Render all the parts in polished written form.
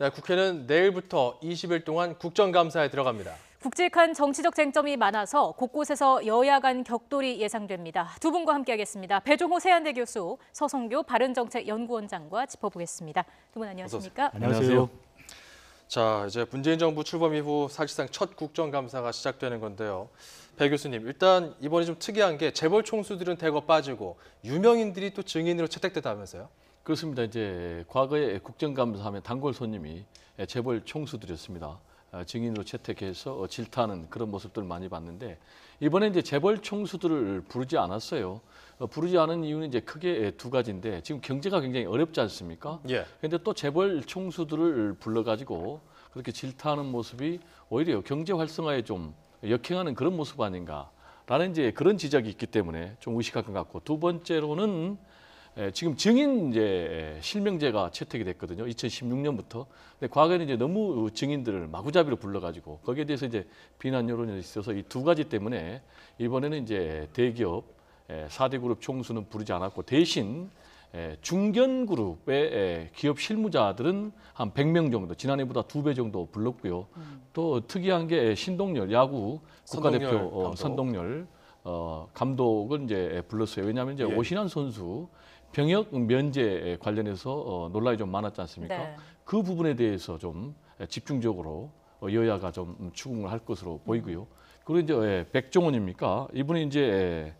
네, 국회는 내일부터 20일 동안 국정감사에 들어갑니다. 굵직한 정치적 쟁점이 많아서 곳곳에서 여야 간 격돌이 예상됩니다. 두 분과 함께하겠습니다. 배종호 세한대 교수, 서성교 바른정책연구원장과 짚어보겠습니다. 두 분 안녕하십니까? 안녕하세요. 자, 이제 문재인 정부 출범 이후 사실상 첫 국정감사가 시작되는 건데요. 배 교수님, 일단 이번에 좀 특이한 게 재벌 총수들은 대거 빠지고 유명인들이 또 증인으로 채택됐다면서요? 그렇습니다. 이제 과거에 국정감사하면 단골 손님이 재벌 총수들이었습니다. 증인으로 채택해서 질타하는 그런 모습들을 많이 봤는데 이번에 이제 재벌 총수들을 부르지 않았어요. 부르지 않은 이유는 이제 크게 두 가지인데 지금 경제가 굉장히 어렵지 않습니까? 예. 그런데 또 재벌 총수들을 불러가지고 그렇게 질타하는 모습이 오히려 경제 활성화에 좀 역행하는 그런 모습 아닌가라는 이제 그런 지적이 있기 때문에 좀 의식할 것 같고 두 번째로는 지금 증인 이제 실명제가 채택이 됐거든요. 2016년부터. 근데 과거에는 이제 너무 증인들을 마구잡이로 불러가지고 거기에 대해서 이제 비난 여론이 있어서 이 두 가지 때문에 이번에는 이제 대기업 4대 그룹 총수는 부르지 않았고 대신 중견 그룹의 기업 실무자들은 한 100명 정도, 지난해보다 2배 정도 불렀고요. 또 특이한 게 신동열 야구 국가대표 선동열 감독을 이제 불렀어요. 왜냐하면 이제 오신환 선수 병역 면제 관련해서 논란이 좀 많았지 않습니까? 네. 그 부분에 대해서 좀 집중적으로 여야가 좀 추궁을 할 것으로 보이고요. 그리고 이제 백종원입니까? 이분이 이제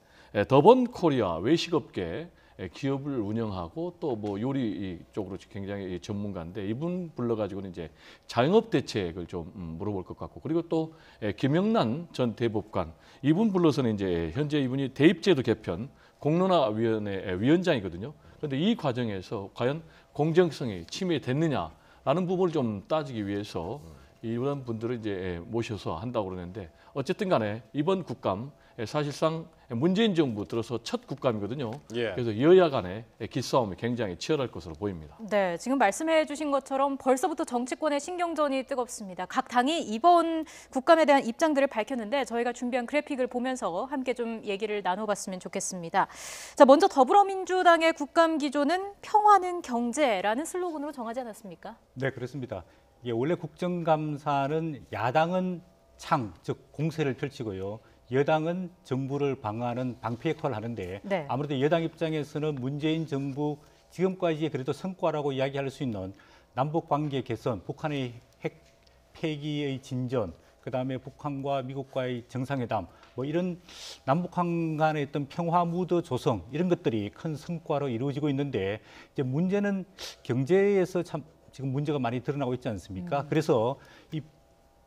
더번 코리아 외식업계 기업을 운영하고 또 뭐 요리 쪽으로 굉장히 전문가인데 이분 불러가지고는 이제 자영업 대책을 좀 물어볼 것 같고 그리고 또 김영란 전 대법관 이분 불러서는 이제 현재 이분이 대입제도 개편 공론화위원회 위원장이거든요. 그런데 이 과정에서 과연 공정성이 침해됐느냐라는 부분을 좀 따지기 위해서 이런 분들을 이제 모셔서 한다고 그러는데 어쨌든 간에 이번 국감 사실상 문재인 정부 들어서 첫 국감이거든요. 예. 그래서 여야 간의 기싸움이 굉장히 치열할 것으로 보입니다. 네, 지금 말씀해 주신 것처럼 벌써부터 정치권의 신경전이 뜨겁습니다. 각 당이 이번 국감에 대한 입장들을 밝혔는데 저희가 준비한 그래픽을 보면서 함께 좀 얘기를 나눠봤으면 좋겠습니다. 자, 먼저 더불어민주당의 국감 기조는 평화는 경제라는 슬로건으로 정하지 않았습니까? 네, 그렇습니다. 이게 원래 국정감사는 야당은 창, 즉 공세를 펼치고요. 여당은 정부를 방어하는 방패 역할을 하는데 네. 아무래도 여당 입장에서는 문재인 정부 지금까지의 그래도 성과라고 이야기할 수 있는 남북 관계 개선, 북한의 핵 폐기의 진전, 그다음에 북한과 미국과의 정상회담, 뭐 이런 남북한 간의 어떤 평화 무드 조성 이런 것들이 큰 성과로 이루어지고 있는데 이제 문제는 경제에서 참 지금 문제가 많이 드러나고 있지 않습니까? 그래서 이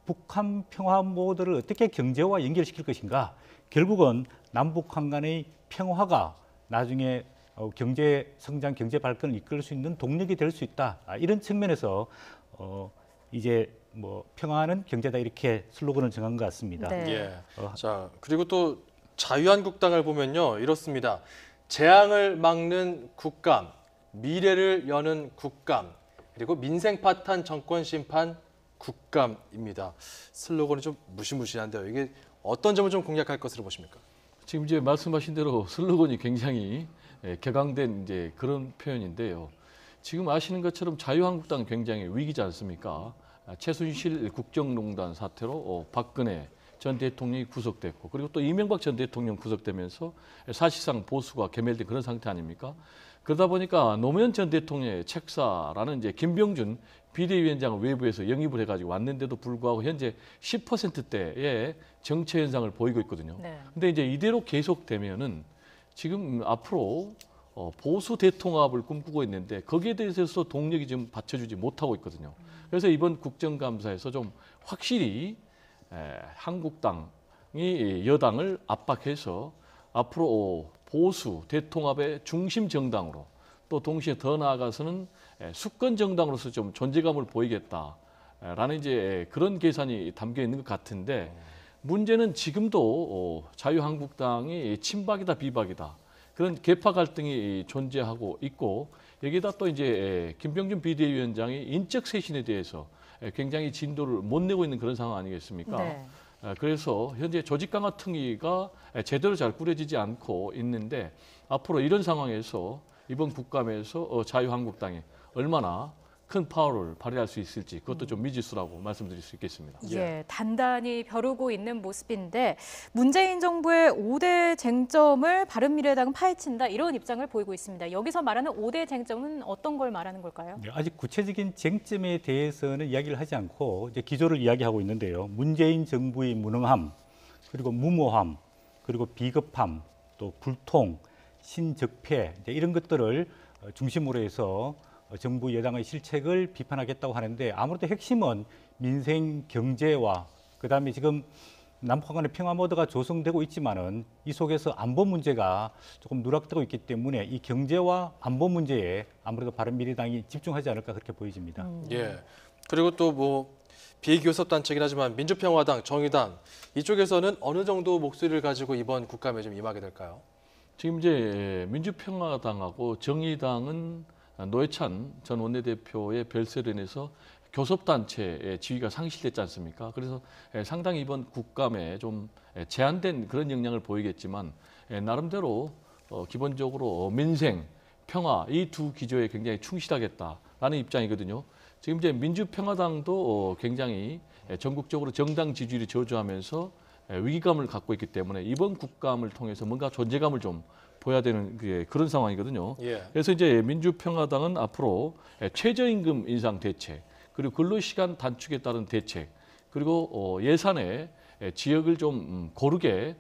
북한 평화 모드를 어떻게 경제와 연결시킬 것인가? 결국은 남북한 간의 평화가 나중에 경제 성장, 경제 발전을 이끌 수 있는 동력이 될 수 있다. 이런 측면에서 이제 뭐 평화는 경제다 이렇게 슬로건을 정한 것 같습니다. 네. 예. 자, 그리고 또 자유한국당을 보면요. 이렇습니다. 재앙을 막는 국감, 미래를 여는 국감, 그리고 민생 파탄 정권 심판 국감입니다. 슬로건이 좀 무시무시한데요. 이게 어떤 점을 좀 공략할 것으로 보십니까? 지금 이제 말씀하신 대로 슬로건이 굉장히 격앙된 이제 그런 표현인데요. 지금 아시는 것처럼 자유한국당 굉장히 위기지 않습니까? 최순실 국정농단 사태로 박근혜 전 대통령이 구속됐고 그리고 또 이명박 전 대통령 구속되면서 사실상 보수가 괴멸된 그런 상태 아닙니까? 그러다 보니까 노무현 전 대통령의 책사라는 이제 김병준 비대위원장을 외부에서 영입을 해가지고 왔는데도 불구하고 현재 10%대의 정체 현상을 보이고 있거든요. 네. 근데 이제 이대로 계속되면은 지금 앞으로 보수 대통합을 꿈꾸고 있는데 거기에 대해서 동력이 지금 받쳐주지 못하고 있거든요. 그래서 이번 국정감사에서 좀 확실히 한국당이 여당을 압박해서 앞으로 보수 대통합의 중심 정당으로 또 동시에 더 나아가서는 수권 정당으로서 좀 존재감을 보이겠다라는 이제 그런 계산이 담겨 있는 것 같은데 문제는 지금도 자유한국당이 친박이다 비박이다 그런 계파 갈등이 존재하고 있고 여기다 또 이제 김병준 비대위원장이 인적 쇄신에 대해서 굉장히 진도를 못 내고 있는 그런 상황 아니겠습니까? 네. 그래서 현재 조직 강화 특위가 제대로 잘 꾸려지지 않고 있는데 앞으로 이런 상황에서 이번 국감에서 자유한국당이 얼마나 큰 파워를 발휘할 수 있을지 그것도 좀 미지수라고 말씀드릴 수 있겠습니다. 예, 단단히 벼르고 있는 모습인데 문재인 정부의 5대 쟁점을 바른미래당은 파헤친다 이런 입장을 보이고 있습니다. 여기서 말하는 5대 쟁점은 어떤 걸 말하는 걸까요? 네, 아직 구체적인 쟁점에 대해서는 이야기를 하지 않고 이제 기조를 이야기하고 있는데요. 문재인 정부의 무능함, 그리고 무모함, 그리고 비겁함, 또 불통, 신적폐 이제 이런 것들을 중심으로 해서 정부 여당의 실책을 비판하겠다고 하는데 아무래도 핵심은 민생 경제와 그다음에 지금 남북 간의 평화 모드가 조성되고 있지만은 이 속에서 안보 문제가 조금 누락되고 있기 때문에 이 경제와 안보 문제에 아무래도 바른미래당이 집중하지 않을까 그렇게 보여집니다. 예. 그리고 또 뭐 비교섭단체긴 하지만 민주평화당, 정의당 이쪽에서는 어느 정도 목소리를 가지고 이번 국감에 좀 임하게 될까요? 지금 이제 민주평화당하고 정의당은 노회찬 전 원내대표의 별세로 인해서 교섭단체의 지위가 상실됐지 않습니까? 그래서 상당히 이번 국감에 좀 제한된 그런 역량을 보이겠지만 나름대로 기본적으로 민생, 평화 이 두 기조에 굉장히 충실하겠다라는 입장이거든요. 지금 이제 민주평화당도 굉장히 전국적으로 정당 지지율이 저조하면서 위기감을 갖고 있기 때문에 이번 국감을 통해서 뭔가 존재감을 좀 보여야 되는 그런 상황이거든요. 예. 그래서 이제 민주평화당은 앞으로 최저임금 인상 대책, 그리고 근로시간 단축에 따른 대책, 그리고 예산에 지역을 좀 고르게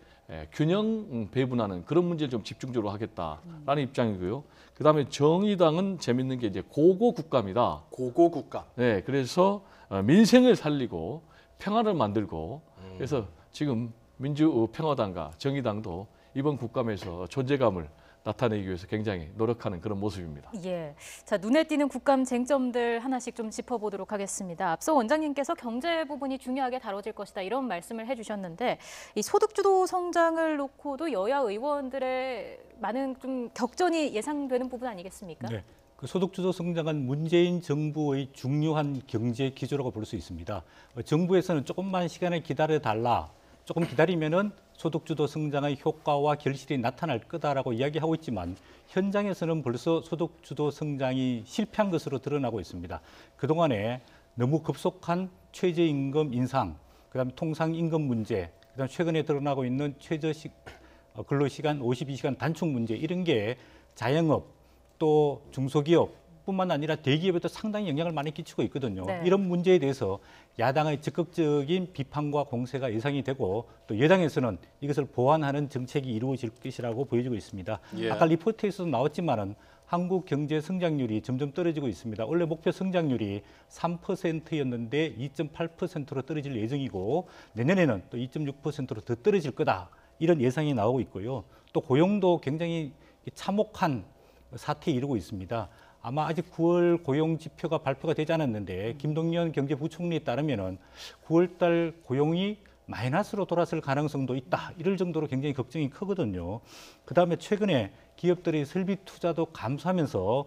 균형 배분하는 그런 문제를 좀 집중적으로 하겠다라는 입장이고요. 그다음에 정의당은 재밌는 게 이제 고고 국감이다. 고고 국감. 네, 그래서 민생을 살리고 평화를 만들고 그래서 지금 민주평화당과 정의당도 이번 국감에서 존재감을 나타내기 위해서 굉장히 노력하는 그런 모습입니다. 예, 자 눈에 띄는 국감 쟁점들 하나씩 좀 짚어보도록 하겠습니다. 앞서 원장님께서 경제 부분이 중요하게 다뤄질 것이다 이런 말씀을 해주셨는데 이 소득주도 성장을 놓고도 여야 의원들의 많은 좀 격전이 예상되는 부분 아니겠습니까? 네. 그 소득주도 성장은 문재인 정부의 중요한 경제 기조라고 볼 수 있습니다. 정부에서는 조금만 시간을 기다려달라. 조금 기다리면은 소득주도 성장의 효과와 결실이 나타날 거다라고 이야기하고 있지만 현장에서는 벌써 소득주도 성장이 실패한 것으로 드러나고 있습니다. 그동안에 너무 급속한 최저임금 인상, 그다음에 통상임금 문제, 그다음 최근에 드러나고 있는 근로시간 52시간 단축 문제 이런 게 자영업 또 중소기업뿐만 아니라 대기업에도 상당히 영향을 많이 끼치고 있거든요. 네. 이런 문제에 대해서 야당의 적극적인 비판과 공세가 예상이 되고 또 여당에서는 이것을 보완하는 정책이 이루어질 것이라고 보여지고 있습니다. 예. 아까 리포트에서도 나왔지만은 한국 경제 성장률이 점점 떨어지고 있습니다. 원래 목표 성장률이 3%였는데 2.8%로 떨어질 예정이고 내년에는 또 2.6%로 더 떨어질 거다. 이런 예상이 나오고 있고요. 또 고용도 굉장히 참혹한 사태에 이르고 있습니다. 아마 아직 9월 고용 지표가 발표가 되지 않았는데 김동연 경제부총리에 따르면은 9월 달 고용이 마이너스로 돌아설 가능성도 있다. 이럴 정도로 굉장히 걱정이 크거든요. 그다음에 최근에 기업들의 설비 투자도 감소하면서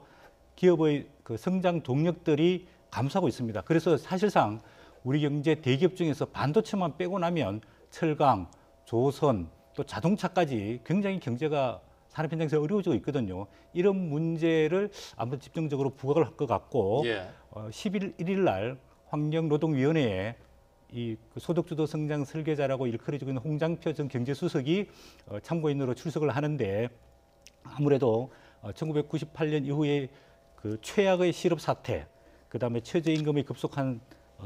기업의 그 성장 동력들이 감소하고 있습니다. 그래서 사실상 우리 경제 대기업 중에서 반도체만 빼고 나면 철강, 조선, 또 자동차까지 굉장히 경제가 산업 현장에서 어려워지고 있거든요. 이런 문제를 아무래도 집중적으로 부각을 할 것 같고 예. 11일 날 환경노동위원회에 이 소득주도 성장 설계자라고 일컬어지고 있는 홍장표 전 경제수석이 참고인으로 출석을 하는데 아무래도 1998년 이후에 그 최악의 실업 사태, 그다음에 최저임금의 급속한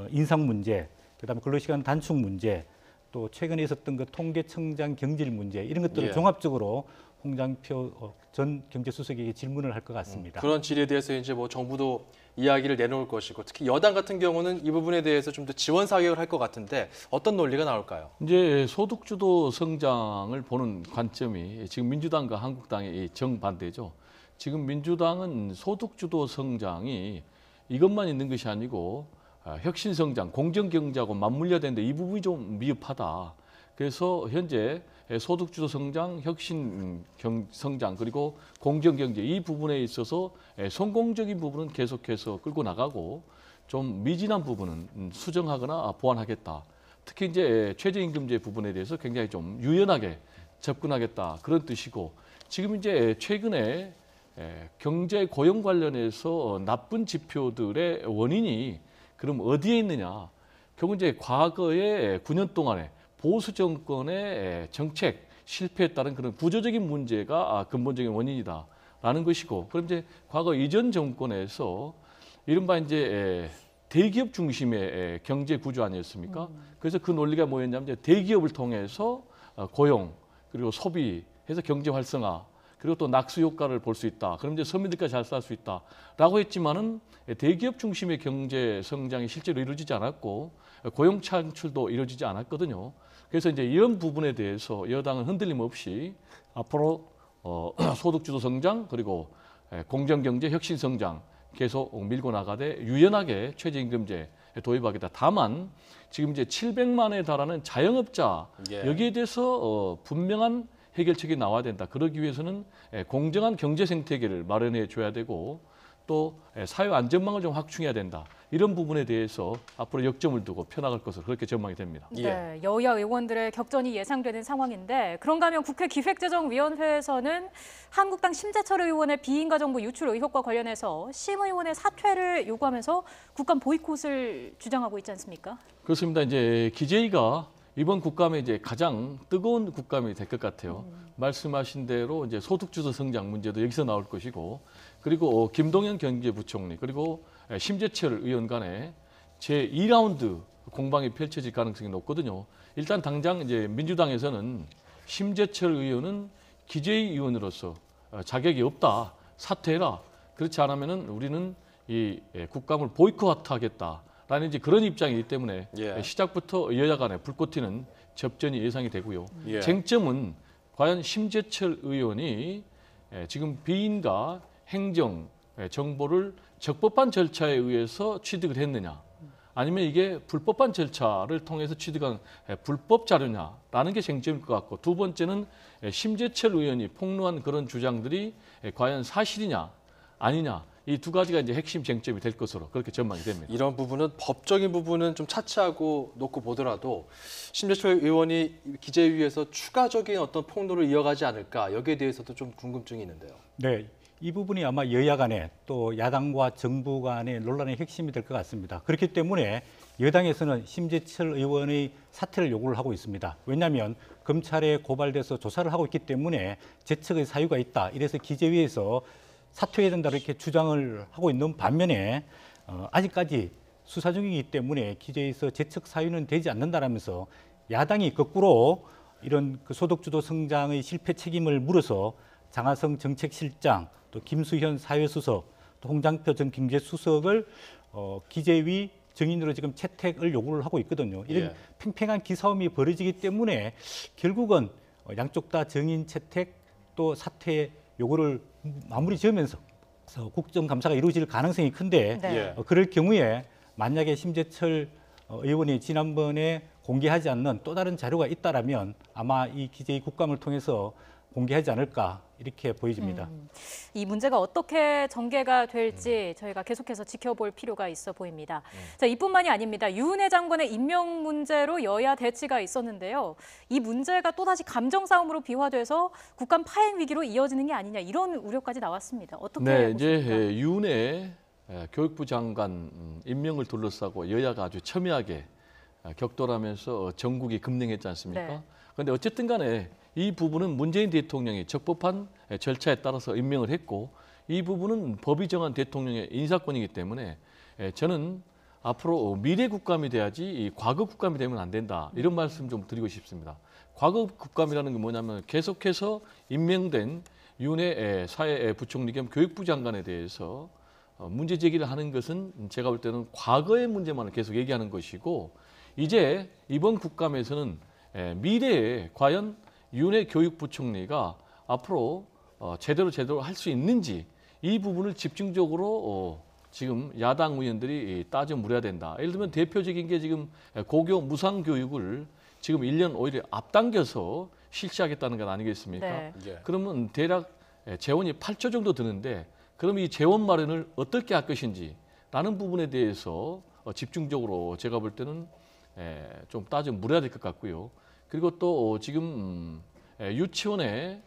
인상 문제, 그다음에 근로시간 단축 문제, 또 최근에 있었던 그 통계청장 경질 문제 이런 것들을 예. 종합적으로 홍장표 전 경제수석에게 질문을 할 것 같습니다. 그런 질에 대해서 이제 뭐 정부도 이야기를 내놓을 것이고 특히 여당 같은 경우는 이 부분에 대해서 좀 더 지원 사격을 할 것 같은데 어떤 논리가 나올까요? 이제 소득주도 성장을 보는 관점이 지금 민주당과 한국당의 정반대죠. 지금 민주당은 소득주도 성장이 이것만 있는 것이 아니고 혁신성장, 공정경제하고 맞물려야 되는데 이 부분이 좀 미흡하다. 그래서 현재 소득주도 성장, 혁신 성장 그리고 공정경제 이 부분에 있어서 성공적인 부분은 계속해서 끌고 나가고 좀 미진한 부분은 수정하거나 보완하겠다. 특히 이제 최저임금제 부분에 대해서 굉장히 좀 유연하게 접근하겠다 그런 뜻이고 지금 이제 최근에 경제 고용 관련해서 나쁜 지표들의 원인이 그럼 어디에 있느냐? 결국 이제 과거에 9년 동안에 보수 정권의 정책 실패에 따른 그런 구조적인 문제가 근본적인 원인이다라는 것이고, 그럼 이제 과거 이전 정권에서 이른바 이제 대기업 중심의 경제 구조 아니었습니까? 그래서 그 논리가 뭐였냐면 이제 대기업을 통해서 고용 그리고 소비해서 경제 활성화 그리고 또 낙수 효과를 볼 수 있다. 그럼 이제 서민들까지 잘 살 수 있다라고 했지만은 대기업 중심의 경제 성장이 실제로 이루어지지 않았고 고용 창출도 이루어지지 않았거든요. 그래서 이제 이런 부분에 대해서 여당은 흔들림 없이 앞으로 소득주도 성장 그리고 공정경제 혁신 성장 계속 밀고 나가되 유연하게 최저임금제 도입하겠다. 다만 지금 이제 700만에 달하는 자영업자 여기에 대해서 분명한 해결책이 나와야 된다. 그러기 위해서는 공정한 경제 생태계를 마련해 줘야 되고 또 사회 안전망을 좀 확충해야 된다. 이런 부분에 대해서 앞으로 역점을 두고 펴나갈 것으로 그렇게 전망이 됩니다. 네, 여야 의원들의 격전이 예상되는 상황인데 그런가 하면 국회 기획재정위원회에서는 한국당 심재철 의원의 비인가정부 유출 의혹과 관련해서 심 의원의 사퇴를 요구하면서 국감 보이콧을 주장하고 있지 않습니까? 그렇습니다. 이제 기재위가 이번 국감에 이제 가장 뜨거운 국감이 될 것 같아요. 말씀하신 대로 이제 소득주도 성장 문제도 여기서 나올 것이고, 그리고 김동연 경제부총리 그리고 심재철 의원 간에 제 2라운드 공방이 펼쳐질 가능성이 높거든요. 일단 당장 이제 민주당에서는 심재철 의원은 기재위 의원으로서 자격이 없다, 사퇴해라. 그렇지 않으면은 우리는 이 국감을 보이콧하겠다. 라는 이제 그런 입장이기 때문에 시작부터 여야 간에 불꽃 튀는 접전이 예상이 되고요. 쟁점은 과연 심재철 의원이 지금 비인가 행정 정보를 적법한 절차에 의해서 취득을 했느냐, 아니면 이게 불법한 절차를 통해서 취득한 불법 자료냐라는 게 쟁점일 것 같고, 두 번째는 심재철 의원이 폭로한 그런 주장들이 과연 사실이냐 아니냐, 이 두 가지가 이제 핵심 쟁점이 될 것으로 그렇게 전망이 됩니다. 이런 부분은 법적인 부분은 좀 차치하고 놓고 보더라도 심재철 의원이 기재위에서 추가적인 어떤 폭로를 이어가지 않을까, 여기에 대해서도 좀 궁금증이 있는데요. 네, 이 부분이 아마 여야 간에 또 야당과 정부 간의 논란의 핵심이 될 것 같습니다. 그렇기 때문에 여당에서는 심재철 의원의 사퇴를 요구를 하고 있습니다. 왜냐하면 검찰에 고발돼서 조사를 하고 있기 때문에 재척의 사유가 있다. 이래서 기재위에서 사퇴해야 된다 이렇게 주장을 하고 있는 반면에 아직까지 수사 중이기 때문에 기재위에서 재척 사유는 되지 않는다라면서 야당이 거꾸로 이런 그 소득주도 성장의 실패 책임을 물어서 장하성 정책실장, 또 김수현 사회수석, 또 홍장표 전 경제수석을 기재위 증인으로 지금 채택을 요구를 하고 있거든요. 이런 팽팽한 기싸움이 벌어지기 때문에 결국은 양쪽 다 증인 채택 또 사퇴 요구를 마무리 지으면서 국정감사가 이루어질 가능성이 큰데 그럴 경우에 만약에 심재철 의원이 지난번에 공개하지 않는 또 다른 자료가 있다라면 아마 이 기재위 국감을 통해서 공개하지 않을까 이렇게 보여집니다. 이 문제가 어떻게 전개가 될지 저희가 계속해서 지켜볼 필요가 있어 보입니다. 자, 이뿐만이 아닙니다. 유은혜 장관의 임명 문제로 여야 대치가 있었는데요. 이 문제가 또다시 감정 싸움으로 비화돼서 국감 파행 위기로 이어지는 게 아니냐, 이런 우려까지 나왔습니다. 어떻게 보십니까? 이제 유은혜 교육부 장관 임명을 둘러싸고 여야가 아주 첨예하게 격돌하면서 전국이 급냉했지 않습니까? 그런데 어쨌든 간에 이 부분은 문재인 대통령이 적법한 절차에 따라서 임명을 했고, 이 부분은 법이 정한 대통령의 인사권이기 때문에 저는 앞으로 미래 국감이 돼야지 과거 국감이 되면 안 된다, 이런 말씀 좀 드리고 싶습니다. 과거 국감이라는 게 뭐냐면 계속해서 임명된 윤해 사회부총리 겸 교육부 장관에 대해서 문제 제기를 하는 것은 제가 볼 때는 과거의 문제만을 계속 얘기하는 것이고, 이제 이번 국감에서는 미래에 과연 윤해 교육부총리가 앞으로 제대로 할 수 있는지, 이 부분을 집중적으로 지금 야당 의원들이 따져 물어야 된다. 예를 들면 대표적인 게 지금 고교 무상교육을 지금 1년 오히려 앞당겨서 실시하겠다는 것 아니겠습니까? 그러면 대략 재원이 8조 정도 드는데, 그럼 이 재원 마련을 어떻게 할 것인지 라는 부분에 대해서 집중적으로 제가 볼 때는 좀 따져 물어야 될 것 같고요. 그리고 또 지금 유치원에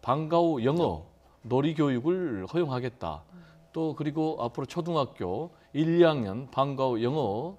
방과 후 영어 놀이교육을 허용하겠다. 또 그리고 앞으로 초등학교 1, 2학년 방과 후 영어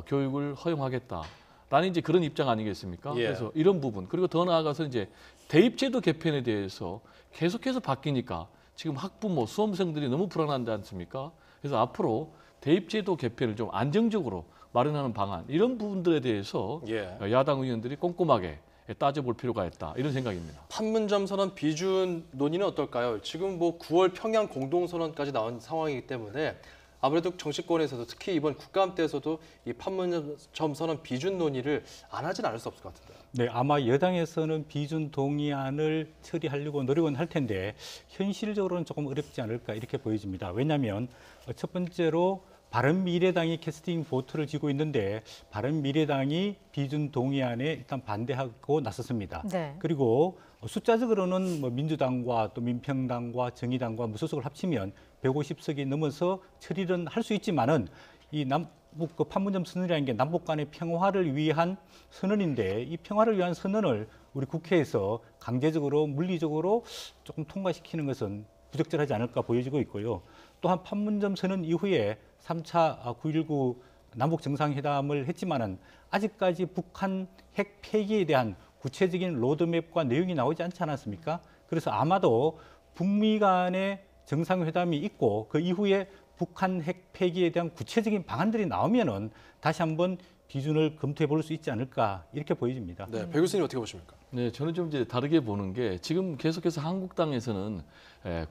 교육을 허용하겠다라는 이제 그런 입장 아니겠습니까? 예. 그래서 이런 부분 그리고 더 나아가서 이제 대입제도 개편에 대해서 계속해서 바뀌니까 지금 학부모, 수험생들이 너무 불안하지 않습니까? 그래서 앞으로 대입제도 개편을 좀 안정적으로 마련하는 방안 이런 부분들에 대해서 예. 야당 의원들이 꼼꼼하게 따져볼 필요가 있다 이런 생각입니다. 판문점 선언 비준 논의는 어떨까요? 지금 뭐 9월 평양 공동선언까지 나온 상황이기 때문에 아무래도 정치권에서도 특히 이번 국감 때에서도 이 판문점 선언 비준 논의를 안 하진 않을 수 없을 것 같은데요. 네, 아마 여당에서는 비준 동의안을 처리하려고 노력은 할 텐데 현실적으로는 조금 어렵지 않을까 이렇게 보여집니다. 왜냐하면 첫 번째로 바른미래당이 캐스팅 보트를 쥐고 있는데 바른미래당이 비준 동의안에 일단 반대하고 나섰습니다. 네. 그리고 숫자적으로는 뭐 민주당과 또 민평당과 정의당과 무소속을 합치면 150석이 넘어서 처리는 할 수 있지만은 이 남북 그 판문점 선언이라는 게 남북 간의 평화를 위한 선언인데 이 평화를 위한 선언을 우리 국회에서 강제적으로 물리적으로 조금 통과시키는 것은 부적절하지 않을까 보여지고 있고요. 또한 판문점 선언 이후에 3차 9.19 남북 정상회담을 했지만은 아직까지 북한 핵 폐기에 대한 구체적인 로드맵과 내용이 나오지 않지 않았습니까? 그래서 아마도 북미 간의 정상회담이 있고 그 이후에 북한 핵 폐기에 대한 구체적인 방안들이 나오면은 다시 한번 비준을 검토해 볼 수 있지 않을까 이렇게 보여집니다. 네, 배 교수님 어떻게 보십니까? 네, 저는 좀 이제 다르게 보는 게 지금 계속해서 한국당에서는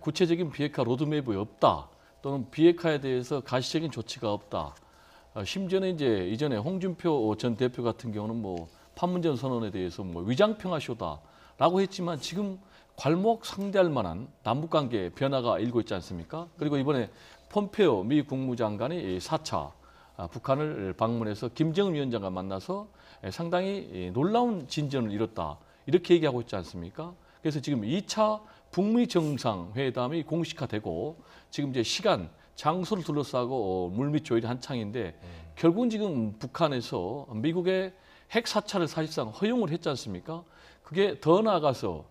구체적인 비핵화 로드맵이 없다 또는 비핵화에 대해서 가시적인 조치가 없다. 심지어는 이제 이전에 홍준표 전 대표 같은 경우는 뭐 판문점 선언에 대해서 뭐 위장평화쇼다라고 했지만 지금 괄목 상대할 만한 남북관계 변화가 일고 있지 않습니까? 그리고 이번에 폼페오 미 국무장관이 4차 북한을 방문해서 김정은 위원장과 만나서 상당히 놀라운 진전을 이뤘다. 이렇게 얘기하고 있지 않습니까? 그래서 지금 2차 북미 정상회담이 공식화되고 지금 이제 시간, 장소를 둘러싸고 물밑 조율이 한창인데 결국은 지금 북한에서 미국의 핵 사찰을 사실상 허용을 했지 않습니까? 그게 더 나아가서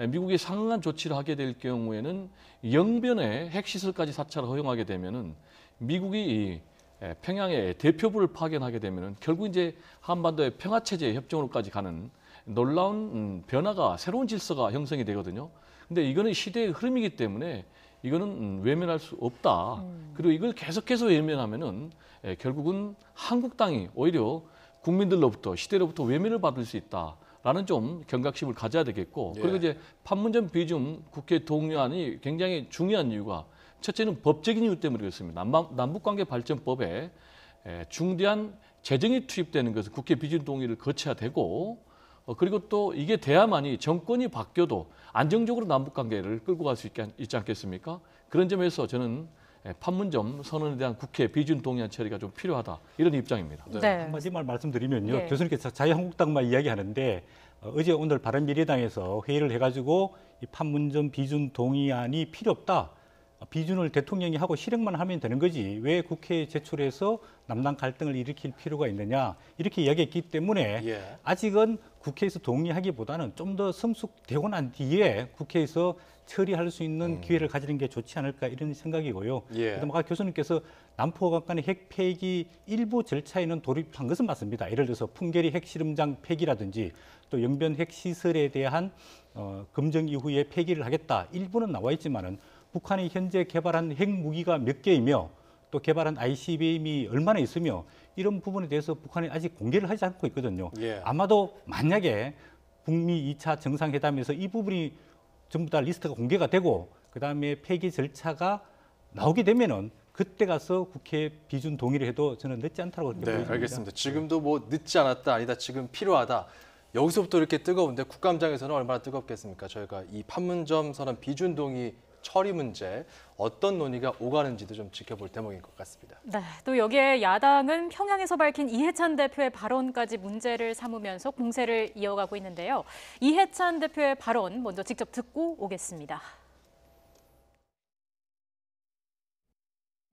미국이 상응한 조치를 하게 될 경우에는 영변의 핵시설까지 사찰을 허용하게 되면은 미국이 평양에 대표부를 파견하게 되면은 결국 이제 한반도의 평화체제 협정으로까지 가는 놀라운 변화가 새로운 질서가 형성이 되거든요. 근데 이거는 시대의 흐름이기 때문에 이거는 외면할 수 없다. 그리고 이걸 계속해서 외면하면은 결국은 한국당이 오히려 국민들로부터 시대로부터 외면을 받을 수 있다라는 좀 경각심을 가져야 되겠고 그리고 이제 판문점 비준 국회 동의안이 굉장히 중요한 이유가 첫째는 법적인 이유 때문에 그렇습니다. 남북관계 발전법에 중대한 재정이 투입되는 것은 국회 비준 동의를 거쳐야 되고 그리고 또 이게 돼야만이 정권이 바뀌어도 안정적으로 남북관계를 끌고 갈 수 있지 않겠습니까? 그런 점에서 저는 판문점 선언에 대한 국회 비준 동의안 처리가 좀 필요하다 이런 입장입니다. 네. 한마디만 말씀드리면요. 예. 교수님께서 자유한국당만 이야기하는데 어제 오늘 바른미래당에서 회의를 해가지고 이 판문점 비준 동의안이 필요 없다. 비준을 대통령이 하고 실행만 하면 되는 거지 왜 국회에 제출해서 남남 갈등을 일으킬 필요가 있느냐 이렇게 이야기했기 때문에 아직은 국회에서 동의하기보다는 좀 더 성숙되고 난 뒤에 국회에서 처리할 수 있는 기회를 가지는 게 좋지 않을까 이런 생각이고요. 그다음 아까 교수님께서 남포 간의 핵 폐기 일부 절차에는 돌입한 것은 맞습니다. 예를 들어서 풍계리 핵실험장 폐기라든지 또 영변 핵시설에 대한 검증 이후에 폐기를 하겠다. 일부는 나와 있지만은 북한이 현재 개발한 핵무기가 몇 개이며 또 개발한 ICBM이 얼마나 있으며 이런 부분에 대해서 북한이 아직 공개를 하지 않고 있거든요. 아마도 만약에 북미 2차 정상회담에서 이 부분이 전부 다 리스트가 공개가 되고 그다음에 폐기 절차가 나오게 되면은 그때 가서 국회 비준 동의를 해도 저는 늦지 않다고 그렇게 보입니다. 알겠습니다. 지금도 뭐 늦지 않았다 아니다 지금 필요하다. 여기서부터 이렇게 뜨거운데 국감장에서는 얼마나 뜨겁겠습니까? 저희가 이 판문점 선언 비준 동의 처리 문제 어떤 논의가 오가는지도 좀 지켜볼 대목인 것 같습니다. 네, 또 여기에 야당은 평양에서 밝힌 이해찬 대표의 발언까지 문제를 삼으면서 공세를 이어가고 있는데요. 이해찬 대표의 발언 먼저 직접 듣고 오겠습니다.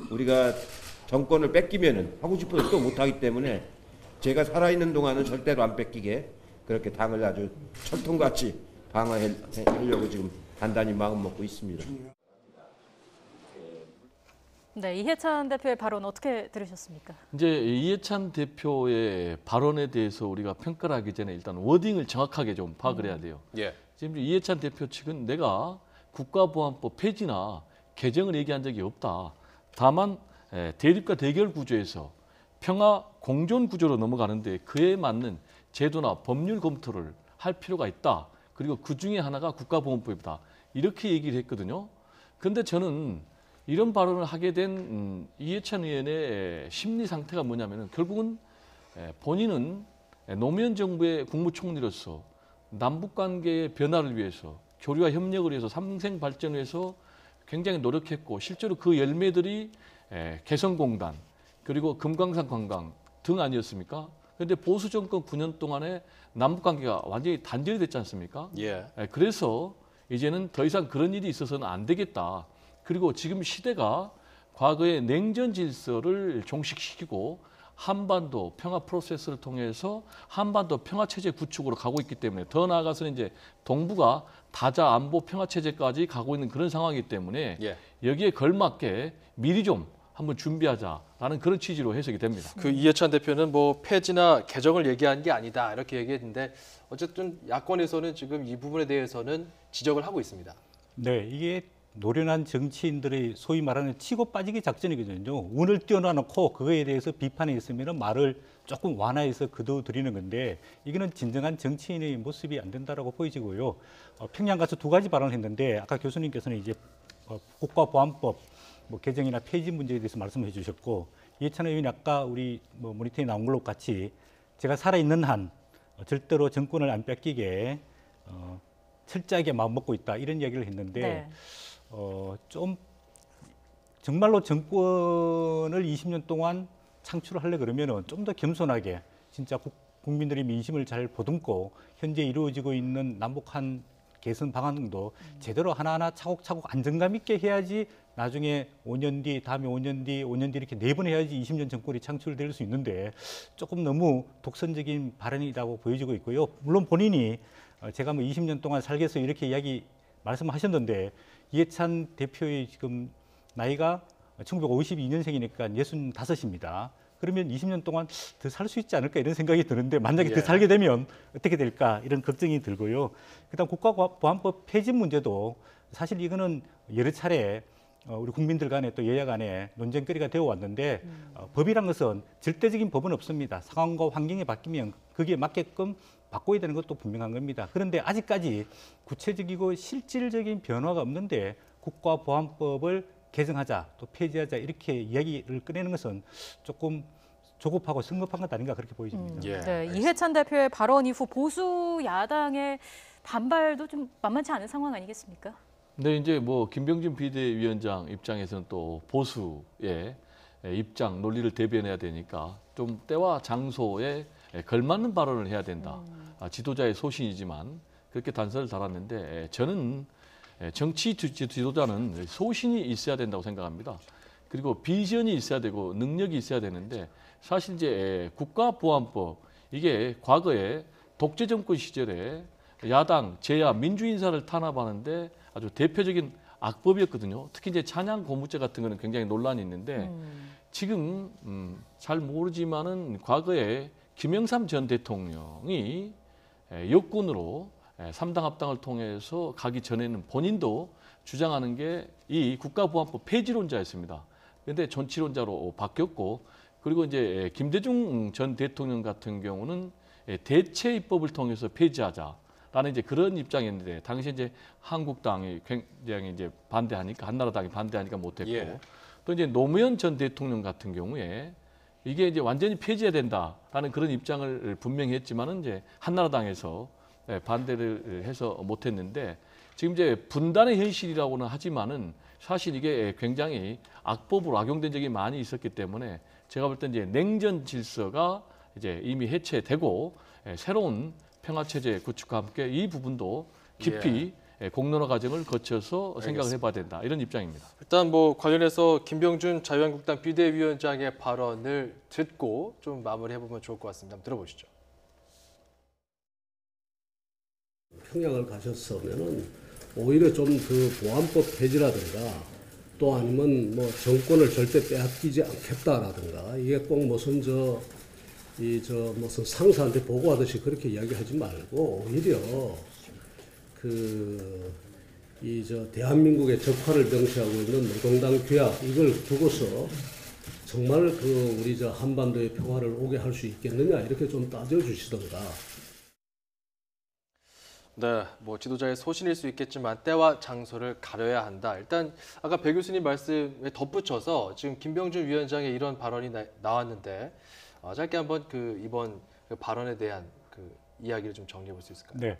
우리가 정권을 뺏기면은 하고 싶어도 또 못하기 때문에 제가 살아있는 동안은 절대로 안 뺏기게 그렇게 당을 아주 철통같이 방어하려고 지금 단단히 마음 먹고 있습니다. 네, 이해찬 대표의 발언 어떻게 들으셨습니까? 이제 이해찬 대표의 발언에 대해서 우리가 평가를 하기 전에 일단 워딩을 정확하게 좀 파악을 해야 돼요. 예. 지금 이해찬 대표 측은 내가 국가보안법 폐지나 개정을 얘기한 적이 없다. 다만 대립과 대결 구조에서 평화 공존 구조로 넘어가는데 그에 맞는 제도나 법률 검토를 할 필요가 있다. 그리고 그 중에 하나가 국가보안법이다. 이렇게 얘기를 했거든요. 그런데 저는 이런 발언을 하게 된 이해찬 의원의 심리 상태가 뭐냐면은 결국은 본인은 노무현 정부의 국무총리로서 남북 관계의 변화를 위해서 교류와 협력을 위해서 삼생 발전을 위해서 굉장히 노력했고 실제로 그 열매들이 개성공단 그리고 금강산 관광 등 아니었습니까? 그런데 보수 정권 9년 동안에 남북 관계가 완전히 단절이 됐지 않습니까? 예. 그래서 이제는 더 이상 그런 일이 있어서는 안 되겠다. 그리고 지금 시대가 과거의 냉전 질서를 종식시키고 한반도 평화 프로세스를 통해서 한반도 평화 체제 구축으로 가고 있기 때문에 더 나아가서는 이제 동북아 다자 안보 평화 체제까지 가고 있는 그런 상황이기 때문에 예. 여기에 걸맞게 미리 좀 한번 준비하자라는 그런 취지로 해석이 됩니다. 그 이해찬 대표는 뭐 폐지나 개정을 얘기한 게 아니다 이렇게 얘기했는데 어쨌든 야권에서는 지금 이 부분에 대해서는 지적을 하고 있습니다. 네, 이게 노련한 정치인들의 소위 말하는 치고 빠지기 작전이거든요. 운을 띄워놔놓고 그거에 대해서 비판이 있으면 말을 조금 완화해서 거둬들이는 건데 이거는 진정한 정치인의 모습이 안 된다라고 보여지고요. 평양 가서 두 가지 발언을 했는데 아까 교수님께서는 이제 국가보안법 뭐 개정이나 폐지 문제에 대해서 말씀해 주셨고 이해찬 의원이 아까 우리 뭐 모니터에 나온 걸로 같이 제가 살아있는 한 절대로 정권을 안 뺏기게 철저하게 마음먹고 있다 이런 이야기를 했는데 네. 좀 정말로 정권을 20년 동안 창출하려 그러면은 좀 더 겸손하게 진짜 국민들의 민심을 잘 보듬고 현재 이루어지고 있는 남북한 개선 방안도 제대로 하나하나 차곡차곡 안정감 있게 해야지 나중에 5년 뒤, 다음에 5년 뒤, 5년 뒤 이렇게 4번 해야지 20년 정권이 창출될 수 있는데 조금 너무 독선적인 발언이라고 보여지고 있고요. 물론 본인이 제가 뭐 20년 동안 살겠어 이렇게 이야기 말씀하셨는데 이해찬 대표의 지금 나이가 1952년생이니까 65입니다. 그러면 20년 동안 더 살 수 있지 않을까 이런 생각이 드는데 만약에 더 살게 되면 어떻게 될까 이런 걱정이 들고요. 그다음 국가보안법 폐지 문제도 사실 이거는 여러 차례 우리 국민들 간에 또 여야 간에 논쟁거리가 되어 왔는데 법이란 것은 절대적인 법은 없습니다. 상황과 환경이 바뀌면 거기에 맞게끔 바꿔야 되는 것도 분명한 겁니다. 그런데 아직까지 구체적이고 실질적인 변화가 없는데 국가보안법을 개정하자 또 폐지하자 이렇게 이야기를 꺼내는 것은 조금 조급하고 성급한 것 아닌가 그렇게 보여집니다. 예, 네, 알겠습니다. 이해찬 대표의 발언 이후 보수 야당의 반발도 좀 만만치 않은 상황 아니겠습니까? 근데 이제 뭐 김병준 비대위원장 입장에서는 또 보수의 입장 논리를 대변해야 되니까 좀 때와 장소에 걸맞는 발언을 해야 된다. 지도자의 소신이지만 그렇게 단서를 달았는데 저는 정치 지도자는 소신이 있어야 된다고 생각합니다. 그리고 비전이 있어야 되고 능력이 있어야 되는데 사실 이제 국가보안법 이게 과거에 독재 정권 시절에 야당, 제야, 민주인사를 탄압하는데 아주 대표적인 악법이었거든요. 특히 이제 찬양 고무죄 같은 거는 굉장히 논란이 있는데 지금 잘 모르지만은 과거에 김영삼 전 대통령이 역군으로 3당 합당을 통해서 가기 전에는 본인도 주장하는 게 이 국가보안법 폐지론자였습니다. 그런데 정치론자로 바뀌었고 그리고 이제 김대중 전 대통령 같은 경우는 대체 입법을 통해서 폐지하자라는 이제 그런 입장이었는데 당시 이제 한국당이 굉장히 이제 반대하니까 한나라당이 반대하니까 못했고 예. 또 이제 노무현 전 대통령 같은 경우에 이게 이제 완전히 폐지해야 된다라는 그런 입장을 분명히 했지만은 이제 한나라당에서 반대를 해서 못했는데 지금 이제 분단의 현실이라고는 하지만은 사실 이게 굉장히 악법으로 악용된 적이 많이 있었기 때문에 제가 볼 때 이제 냉전 질서가 이제 이미 해체되고 새로운 평화 체제 구축과 함께 이 부분도 깊이 공론화 과정을 거쳐서 생각을 해봐야 된다 이런 입장입니다. 일단 뭐 관련해서 김병준 자유한국당 비대위원장의 발언을 듣고 좀 마무리해보면 좋을 것 같습니다. 한번 들어보시죠. 평양을 가셨으면은 오히려 좀 그 보안법 폐지라든가 또 아니면 뭐 정권을 절대 빼앗기지 않겠다라든가 이게 꼭 무슨 무슨 상사한테 보고하듯이 그렇게 이야기하지 말고 오히려 대한민국의 적화를 명시하고 있는 노동당 규약 이걸 두고서 정말 우리 한반도의 평화를 오게 할 수 있겠느냐 이렇게 좀 따져주시던가. 네, 뭐 지도자의 소신일 수 있겠지만 때와 장소를 가려야 한다. 일단 아까 배 교수님 말씀에 덧붙여서 지금 김병준 위원장의 이런 발언이 나왔는데 짧게 한번 이번 발언에 대한 이야기를 좀 정리해 볼 수 있을까요? 네,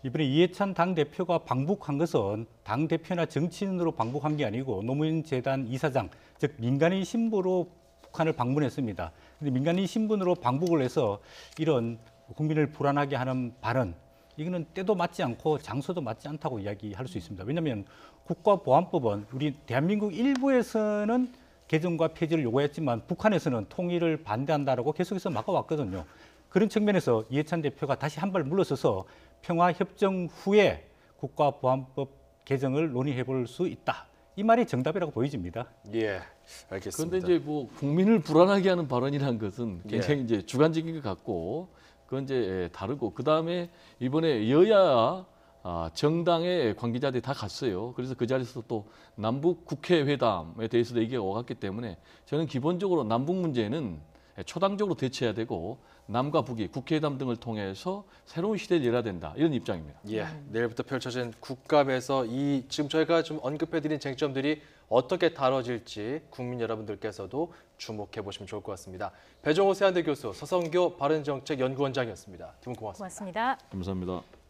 이번에 이해찬 당대표가 방북한 것은 당대표나 정치인으로 방북한 게 아니고 노무현 재단 이사장, 즉 민간인 신분으로 북한을 방문했습니다. 근데 민간인 신분으로 방북을 해서 이런 국민을 불안하게 하는 발언, 이거는 때도 맞지 않고 장소도 맞지 않다고 이야기할 수 있습니다. 왜냐하면 국가보안법은 우리 대한민국 일부에서는 개정과 폐지를 요구했지만 북한에서는 통일을 반대한다라고 계속해서 막아왔거든요. 그런 측면에서 이해찬 대표가 다시 한 발 물러서서 평화협정 후에 국가보안법 개정을 논의해 볼 수 있다. 이 말이 정답이라고 보여집니다. 예, 알겠습니다. 그런데 이제 뭐 국민을 불안하게 하는 발언이라는 것은 굉장히 이제 주관적인 것 같고 그건 이제 다르고 그 다음에 이번에 여야 정당의 관계자들이 다 갔어요. 그래서 그 자리에서 또 남북 국회 회담에 대해서도 얘기가 오갔기 때문에 저는 기본적으로 남북 문제는 초당적으로 대처해야 되고 남과 북이 국회회담 등을 통해서 새로운 시대를 열어야 된다 이런 입장입니다. 예, 내일부터 펼쳐진 국감에서 지금 저희가 좀 언급해드린 쟁점들이 어떻게 다뤄질지 국민 여러분들께서도 주목해 보시면 좋을 것 같습니다. 배종호 세한대 교수, 서성교 바른정책연구원장이었습니다. 두 분 고맙습니다. 고맙습니다. 감사합니다.